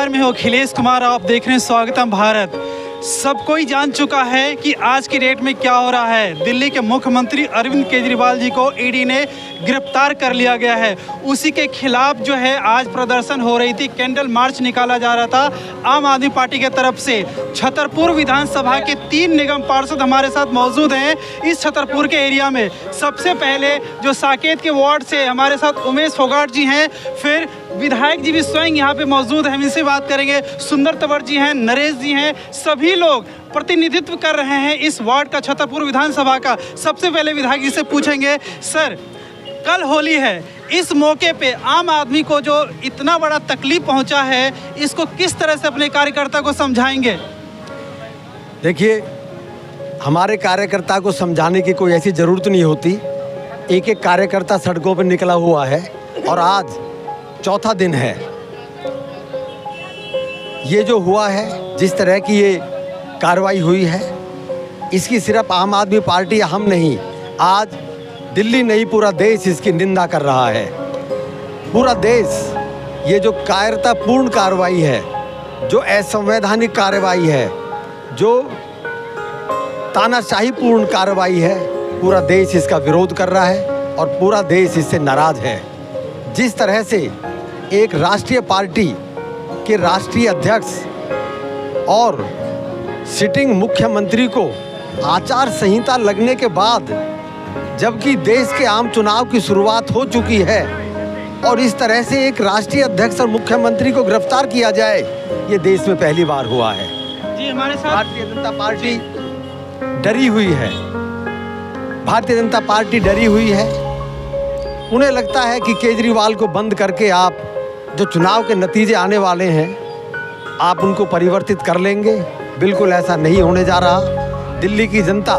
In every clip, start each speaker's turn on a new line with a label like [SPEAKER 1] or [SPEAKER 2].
[SPEAKER 1] नमस्कार, मैं हूं अखिलेश कुमार। आप देख रहे हैं स्वागतम भारत। सब कोई जान चुका है कि आज की डेट में क्या हो रहा है। दिल्ली के मुख्यमंत्री अरविंद केजरीवाल जी को ईडी ने गिरफ्तार कर लिया गया है। उसी के खिलाफ जो है आज प्रदर्शन हो रही थी, कैंडल मार्च निकाला जा रहा था आम आदमी पार्टी के तरफ से। छतरपुर विधानसभा के 3 निगम पार्षद हमारे साथ मौजूद हैं इस छतरपुर के एरिया में। सबसे पहले जो साकेत के वार्ड से हमारे साथ उमेश फोगाट जी हैं, फिर विधायक जी भी स्वयं यहाँ पे मौजूद हैं, हम इनसे बात करेंगे। सुंदर तंवर जी हैं, नरेश जी हैं, सभी लोग प्रतिनिधित्व कर रहे हैं इस वार्ड का, छतरपुर विधानसभा का। सबसे पहले विधायक जी से पूछेंगे, सर कल होली है, इस मौके पे आम आदमी को जो इतना बड़ा तकलीफ पहुंचा है, इसको किस तरह से अपने कार्यकर्ता को समझाएंगे?
[SPEAKER 2] देखिए, हमारे कार्यकर्ता को समझाने की कोई ऐसी ज़रूरत नहीं होती। एक एक कार्यकर्ता सड़कों पर निकला हुआ है और आज चौथा दिन है। ये जो हुआ है, जिस तरह की ये कार्रवाई हुई है, इसकी सिर्फ आम आदमी पार्टी हम नहीं, आज दिल्ली नहीं पूरा देश इसकी निंदा कर रहा है। पूरा देश ये जो कायरतापूर्ण कार्रवाई है, जो असंवैधानिक कार्रवाई है, जो तानाशाहीपूर्ण कार्रवाई है, पूरा देश इसका विरोध कर रहा है और पूरा देश इससे नाराज़ है। जिस तरह से एक राष्ट्रीय पार्टी के राष्ट्रीय अध्यक्ष और सिटिंग मुख्यमंत्री को आचार संहिता लगने के बाद, जबकि देश के आम चुनाव की शुरुआत हो चुकी है, और इस तरह से एक राष्ट्रीय अध्यक्ष और मुख्यमंत्री को गिरफ्तार किया जाए, ये देश में पहली बार हुआ है।
[SPEAKER 1] जी, हमारे साथ
[SPEAKER 2] भारतीय जनता पार्टी डरी हुई है। भारतीय जनता पार्टी डरी हुई है। उन्हें लगता है कि केजरीवाल को बंद करके आप जो चुनाव के नतीजे आने वाले हैं, आप उनको परिवर्तित कर लेंगे। बिल्कुल ऐसा नहीं होने जा रहा। दिल्ली की जनता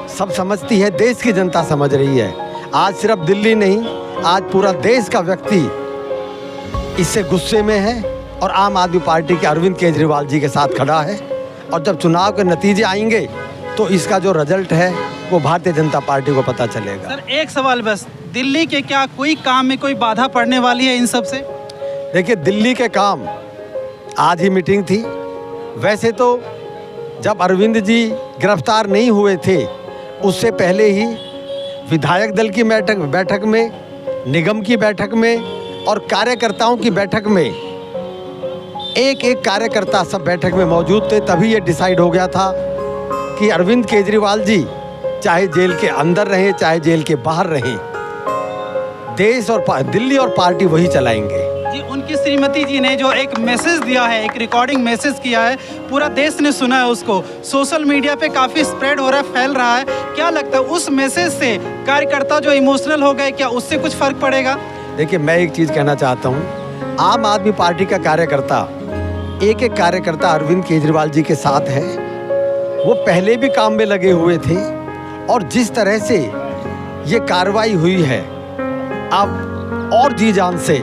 [SPEAKER 2] सब समझती है, देश की जनता समझ रही है। आज सिर्फ दिल्ली नहीं, आज पूरा देश का व्यक्ति इससे गुस्से में है और आम आदमी पार्टी के अरविंद केजरीवाल जी के साथ खड़ा है। और जब चुनाव के नतीजे आएंगे तो इसका जो रिजल्ट है वो भारतीय जनता पार्टी को पता चलेगा।
[SPEAKER 1] सर एक सवाल बस, दिल्ली के क्या कोई काम में कोई बाधा पड़ने वाली है इन सब से?
[SPEAKER 2] देखिए, दिल्ली के काम, आज ही मीटिंग थी। वैसे तो जब अरविंद जी गिरफ्तार नहीं हुए थे, उससे पहले ही विधायक दल की बैठक में, निगम की बैठक में और कार्यकर्ताओं की बैठक में एक एक कार्यकर्ता सब बैठक में मौजूद थे। तभी ये डिसाइड हो गया था कि अरविंद केजरीवाल जी चाहे जेल के अंदर रहें, चाहे जेल के बाहर रहें, देश और दिल्ली और पार्टी वही चलाएंगे।
[SPEAKER 1] जी, उनकी श्रीमती जी ने जो एक मैसेज दिया है, एक रिकॉर्डिंग मैसेज किया है, पूरा देश ने सुना है उसको, सोशल मीडिया पे काफ़ी स्प्रेड हो रहा है, फैल रहा है। क्या लगता है उस मैसेज से कार्यकर्ता जो इमोशनल हो गए, क्या उससे कुछ फ़र्क पड़ेगा?
[SPEAKER 2] देखिए, मैं एक चीज़ कहना चाहता हूँ। आम आदमी पार्टी का कार्यकर्ता, एक एक कार्यकर्ता अरविंद केजरीवाल जी के साथ है। वो पहले भी काम में लगे हुए थे और जिस तरह से ये कार्रवाई हुई है, अब और जी जान से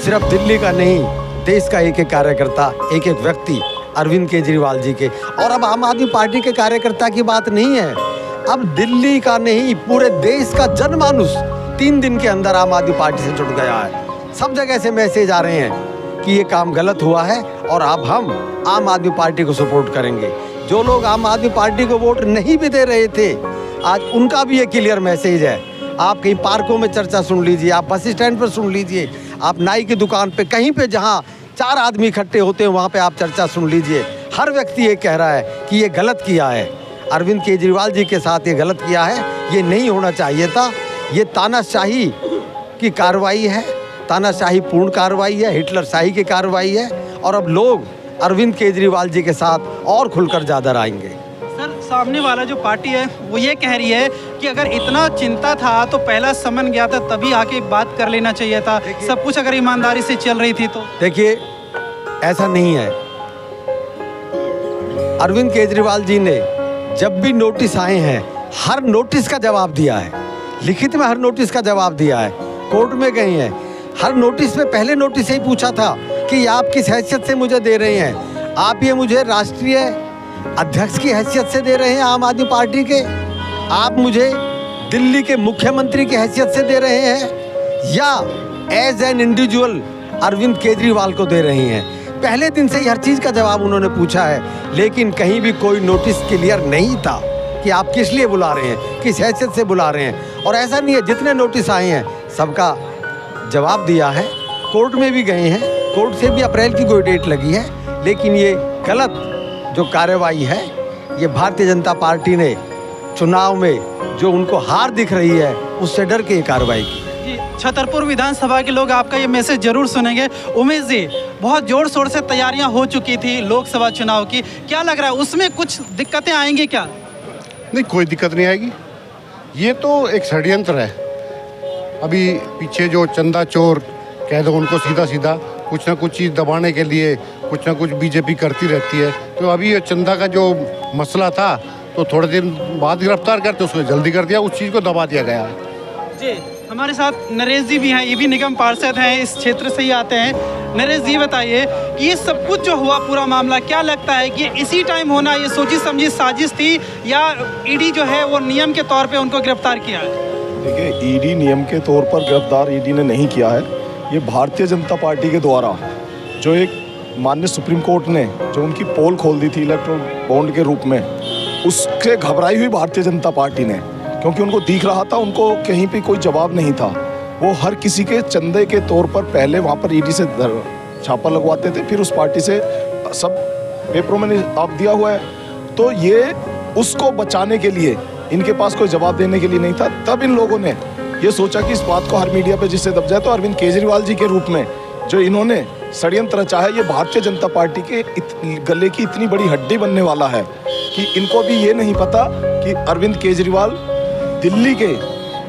[SPEAKER 2] सिर्फ दिल्ली का नहीं, देश का एक एक कार्यकर्ता, एक एक व्यक्ति अरविंद केजरीवाल जी के, और अब आम आदमी पार्टी के कार्यकर्ता की बात नहीं है, अब दिल्ली का नहीं, पूरे देश का जनमानुस 3 दिन के अंदर आम आदमी पार्टी से जुड़ गया है। सब जगह से मैसेज आ रहे हैं कि ये काम गलत हुआ है और अब हम आम आदमी पार्टी को सपोर्ट करेंगे। जो लोग आम आदमी पार्टी को वोट नहीं भी दे रहे थे, आज उनका भी ये क्लियर मैसेज है। आप कहीं पार्कों में चर्चा सुन लीजिए, आप बस स्टैंड पर सुन लीजिए, आप नाई की दुकान पे, कहीं पे जहाँ 4 आदमी इकट्ठे होते हैं वहाँ पे आप चर्चा सुन लीजिए। हर व्यक्ति ये कह रहा है कि ये गलत किया है, अरविंद केजरीवाल जी के साथ ये गलत किया है, ये नहीं होना चाहिए था। ये तानाशाही की कार्रवाई है, तानाशाही पूर्ण कार्रवाई है, हिटलर शाही की कार्रवाई है, और अब लोग अरविंद केजरीवाल जी के साथ और खुलकर ज़्यादा आएंगे।
[SPEAKER 1] सर, सामने वाला जो पार्टी है वो ये कह रही है कि अगर इतना चिंता था तो पहला समन गया था, तभी आके बात कर लेना चाहिए था। सब कुछ अगर ईमानदारी से चल रही थी तो।
[SPEAKER 2] देखिए, ऐसा नहीं है। अरविंद केजरीवाल जी ने जब भी नोटिस आए हैं, हर नोटिस का जवाब दिया है, लिखित में हर नोटिस का जवाब दिया है, कोर्ट में गए हैं। हर नोटिस में पहले नोटिस से ही पूछा था कि आप किस हैसियत से मुझे दे रहे हैं, आप ये मुझे राष्ट्रीय अध्यक्ष की हैसियत से दे रहे हैं आम आदमी पार्टी के, आप मुझे दिल्ली के मुख्यमंत्री की हैसियत से दे रहे हैं, या as an individual Arvind Kejriwal को दे रही हैं। पहले दिन से ही हर चीज़ का जवाब उन्होंने पूछा है, लेकिन कहीं भी कोई नोटिस क्लियर नहीं था कि आप किस लिए बुला रहे हैं, किस हैसियत से बुला रहे हैं। और ऐसा नहीं है, जितने नोटिस आए हैं सबका जवाब दिया है, कोर्ट में भी गए हैं, कोर्ट से भी अप्रैल की कोई डेट लगी है। लेकिन ये गलत जो कार्रवाई है, ये भारतीय जनता पार्टी ने चुनाव में जो उनको हार दिख रही है उससे डर के ये कार्रवाई की।
[SPEAKER 1] जी, छतरपुर विधानसभा के लोग आपका ये मैसेज जरूर सुनेंगे। उमेश जी, बहुत जोर शोर से तैयारियां हो चुकी थी लोकसभा चुनाव की, क्या लग रहा है उसमें कुछ दिक्कतें आएंगी क्या?
[SPEAKER 3] नहीं, कोई दिक्कत नहीं आएगी। ये तो एक षड्यंत्र है। अभी पीछे जो चंदा चोर कह दो उनको सीधा सीधा कुछ ना कुछ चीज़ दबाने के लिए कुछ ना कुछ बीजेपी करती रहती है। तो अभी ये चंदा का जो मसला था तो थोड़े दिन बाद गिरफ्तार करते, उसको जल्दी कर दिया, उस चीज़ को दबा दिया गया है।
[SPEAKER 1] जी, हमारे साथ नरेश जी भी हैं, ये भी निगम पार्षद हैं, इस क्षेत्र से ही आते हैं। नरेश जी बताइए कि ये सब कुछ जो हुआ पूरा मामला, क्या लगता है कि इसी टाइम होना ये सोची समझी साजिश थी या ईडी जो है वो नियम के तौर पे उनको गिरफ्तार किया है?
[SPEAKER 4] देखिए, ईडी नियम के तौर पर गिरफ्तार ईडी ने नहीं किया है। ये भारतीय जनता पार्टी के द्वारा जो एक माननीय सुप्रीम कोर्ट ने जो उनकी पोल खोल दी थी इलेक्ट्रोल बॉन्ड के रूप में, उससे घबराई हुई भारतीय जनता पार्टी ने, क्योंकि उनको दिख रहा था उनको कहीं पे कोई जवाब नहीं था। वो हर किसी के चंदे के तौर पर पहले वहाँ पर ईडी से छापा लगवाते थे, फिर उस पार्टी से सब पेपरों में आप दिया हुआ है। तो ये उसको बचाने के लिए, इनके पास कोई जवाब देने के लिए नहीं था, तब इन लोगों ने ये सोचा कि इस बात को हर मीडिया पे जिससे दब जाए। तो अरविंद केजरीवाल जी के रूप में जो इन्होंने षड्यंत्र रचा है, ये भारतीय जनता पार्टी के गले की इतनी बड़ी हड्डी बनने वाला है कि इनको भी ये नहीं पता कि अरविंद केजरीवाल दिल्ली के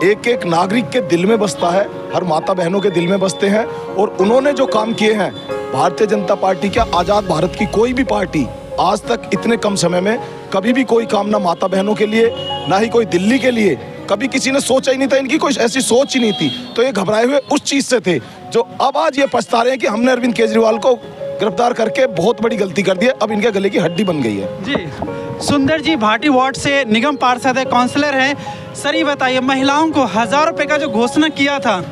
[SPEAKER 4] एक एक नागरिक के दिल में बसता है, हर माता बहनों के दिल में बसते हैं। और उन्होंने जो काम किए हैं, भारतीय जनता पार्टी क्या, आज़ाद भारत की कोई भी पार्टी आज तक इतने कम समय में कभी भी कोई काम ना माता बहनों के लिए, ना ही कोई दिल्ली के लिए कभी किसी ने सोचा ही नहीं था। इनकी कोई ऐसी सोच ही नहीं थी। तो ये घबराए हुए उस चीज़ से थे जो अब आज ये पछता रहे हैं कि हमने अरविंद केजरीवाल को गिरफ्तार करके बहुत बड़ी गलती कर दी है, अब इनके गले की हड्डी बन गई है।
[SPEAKER 1] जी, सुंदर जी भाटी वार्ड से निगम पार्षद है, काउंसलर है। सर ये बताइए, महिलाओं को 1000 रुपये का जो घोषणा किया था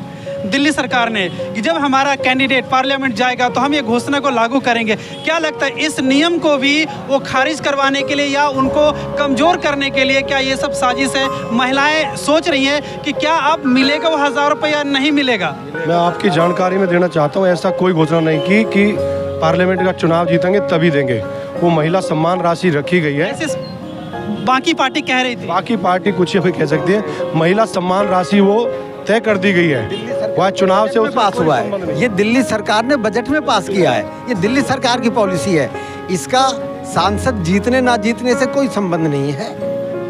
[SPEAKER 1] दिल्ली सरकार ने कि जब हमारा कैंडिडेट पार्लियामेंट जाएगा तो हम ये घोषणा को लागू करेंगे, क्या लगता है इस नियम को भी वो खारिज करवाने के लिए या उनको कमज़ोर करने के लिए क्या ये सब साजिश है? महिलाएं सोच रही हैं कि क्या अब मिलेगा वो 1000 रुपये या नहीं मिलेगा?
[SPEAKER 5] मैं आपकी जानकारी में देना चाहता हूँ, ऐसा कोई घोषणा नहीं की कि पार्लियामेंट का चुनाव जीतेंगे तभी देंगे। वो महिला सम्मान राशि रखी गई है,
[SPEAKER 1] ऐसे बाकी पार्टी कह रही थी।
[SPEAKER 5] बाकी पार्टी कुछ भी कह सकती है, महिला सम्मान राशि वो तय कर दी गई है, वह चुनाव से
[SPEAKER 2] पास हुआ है। ये दिल्ली सरकार ने बजट में पास किया है, ये दिल्ली सरकार की पॉलिसी है। इसका सांसद जीतने ना जीतने से कोई संबंध नहीं है,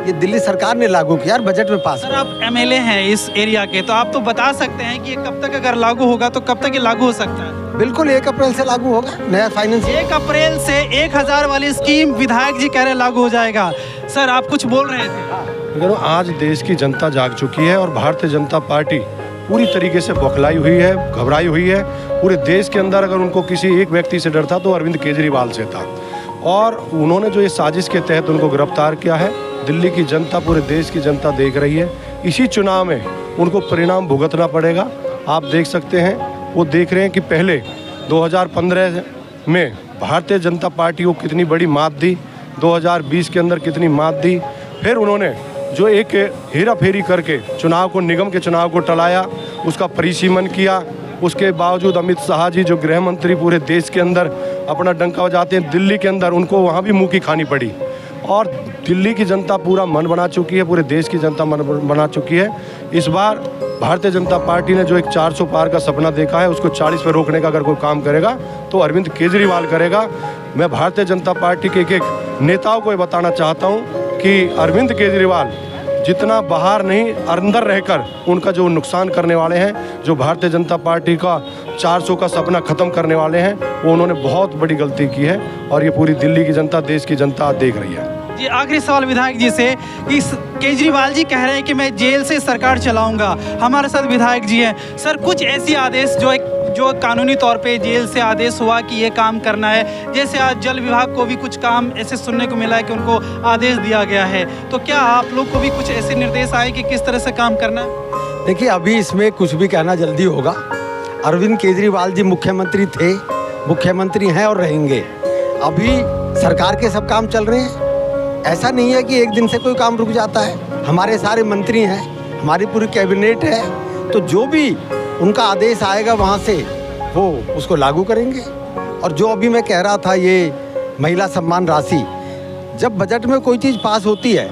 [SPEAKER 2] ये दिल्ली सरकार ने लागू किया और बजट में पास।
[SPEAKER 1] सर आप एमएलए हैं इस एरिया के, तो आप तो बता सकते हैं कि ये कब तक अगर लागू होगा तो कब तक ये लागू हो सकता है?
[SPEAKER 2] बिल्कुल 1 अप्रैल से लागू होगा नया फाइनेंस।
[SPEAKER 1] 1 अप्रैल से 1000 वाली स्कीम विधायक जी कह रहे लागू हो जाएगा। सर आप कुछ बोल रहे थे?
[SPEAKER 5] आज देश की जनता जाग चुकी है और भारतीय जनता पार्टी पूरी तरीके से बौखलाई हुई है, घबराई हुई है। पूरे देश के अंदर अगर उनको किसी एक व्यक्ति से डर था तो अरविंद केजरीवाल से था, और उन्होंने जो ये साजिश के तहत उनको गिरफ्तार किया है, दिल्ली की जनता, पूरे देश की जनता देख रही है। इसी चुनाव में उनको परिणाम भुगतना पड़ेगा। आप देख सकते हैं, वो देख रहे हैं कि पहले 2015 में भारतीय जनता पार्टी को कितनी बड़ी मात दी, 2020 के अंदर कितनी मात दी। फिर उन्होंने जो एक हेरा फेरी करके चुनाव को, निगम के चुनाव को टलाया, उसका परिसीमन किया। उसके बावजूद अमित शाह जी जो गृह मंत्री पूरे देश के अंदर अपना डंका बजाते हैं, दिल्ली के अंदर उनको वहाँ भी मुँह की खानी पड़ी। और दिल्ली की जनता पूरा मन बना चुकी है, पूरे देश की जनता मन बना चुकी है। इस बार भारतीय जनता पार्टी ने जो एक 400 पार का सपना देखा है, उसको 40 पे रोकने का अगर कोई काम करेगा तो अरविंद केजरीवाल करेगा। मैं भारतीय जनता पार्टी के एक नेताओं को ये बताना चाहता हूँ कि अरविंद केजरीवाल जितना बाहर नहीं अंदर रहकर उनका जो नुकसान करने वाले हैं, जो भारतीय जनता पार्टी का 400 का सपना ख़त्म करने वाले हैं, वो उन्होंने बहुत बड़ी गलती की है और ये पूरी दिल्ली की जनता, देश की जनता देख रही है।
[SPEAKER 1] जी आखिरी सवाल विधायक जी से कि केजरीवाल जी कह रहे हैं कि मैं जेल से सरकार चलाऊंगा, हमारे साथ विधायक जी हैं। सर कुछ ऐसी आदेश जो कानूनी तौर पे जेल से आदेश हुआ कि ये काम करना है, जैसे आज जल विभाग को भी कुछ काम ऐसे सुनने को मिला है कि उनको आदेश दिया गया है, तो क्या आप लोग को भी कुछ ऐसे निर्देश आए कि किस तरह से काम करना है?
[SPEAKER 2] देखिए अभी इसमें कुछ भी कहना जल्दी होगा। अरविंद केजरीवाल जी मुख्यमंत्री थे, मुख्यमंत्री हैं और रहेंगे। अभी सरकार के सब काम चल रहे हैं। ऐसा नहीं है कि एक दिन से कोई काम रुक जाता है। हमारे सारे मंत्री हैं, हमारी पूरी कैबिनेट है, तो जो भी उनका आदेश आएगा वहाँ से वो उसको लागू करेंगे। और जो अभी मैं कह रहा था, ये महिला सम्मान राशि, जब बजट में कोई चीज़ पास होती है,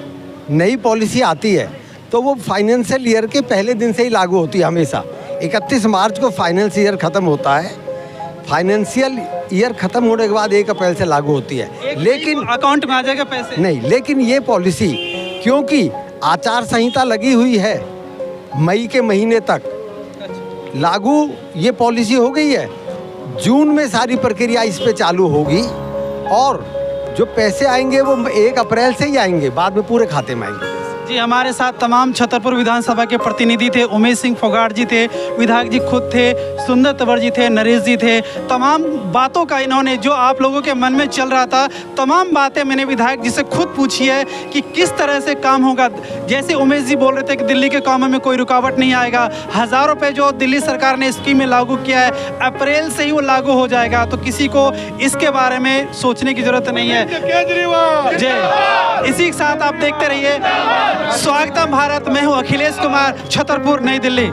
[SPEAKER 2] नई पॉलिसी आती है, तो वो फाइनेंशियल ईयर के पहले दिन से ही लागू होती है। हमेशा 31 मार्च को फाइनेंशियल ईयर ख़त्म होता है। फाइनेंशियल ईयर ख़त्म होने के बाद 1 अप्रैल से लागू होती है। लेकिन
[SPEAKER 1] अकाउंट में आ जाएगा पैसे
[SPEAKER 2] नहीं, लेकिन ये पॉलिसी क्योंकि आचार संहिता लगी हुई है, मई के महीने तक लागू ये पॉलिसी हो गई है। जून में सारी प्रक्रिया इस पे चालू होगी और जो पैसे आएंगे वो 1 अप्रैल से ही आएंगे, बाद में पूरे खाते में आएंगे।
[SPEAKER 1] जी, हमारे साथ तमाम छतरपुर विधानसभा के प्रतिनिधि थे। उमेश सिंह फोगाट जी थे, विधायक जी खुद थे, सुंदर तंवर जी थे, नरेश जी थे। तमाम बातों का इन्होंने, जो आप लोगों के मन में चल रहा था, तमाम बातें मैंने विधायक जी से खुद पूछी है कि किस तरह से काम होगा। जैसे उमेश जी बोल रहे थे कि दिल्ली के कामों में कोई रुकावट नहीं आएगा। 1000 रुपये जो दिल्ली सरकार ने स्कीम में लागू किया है, अप्रैल से ही वो लागू हो जाएगा, तो किसी को इसके बारे में सोचने की जरूरत नहीं है। केजरीवाल जय। इसी के साथ आप देखते रहिए स्वागतम भारत। मैं हूं अखिलेश कुमार, छतरपुर, नई दिल्ली।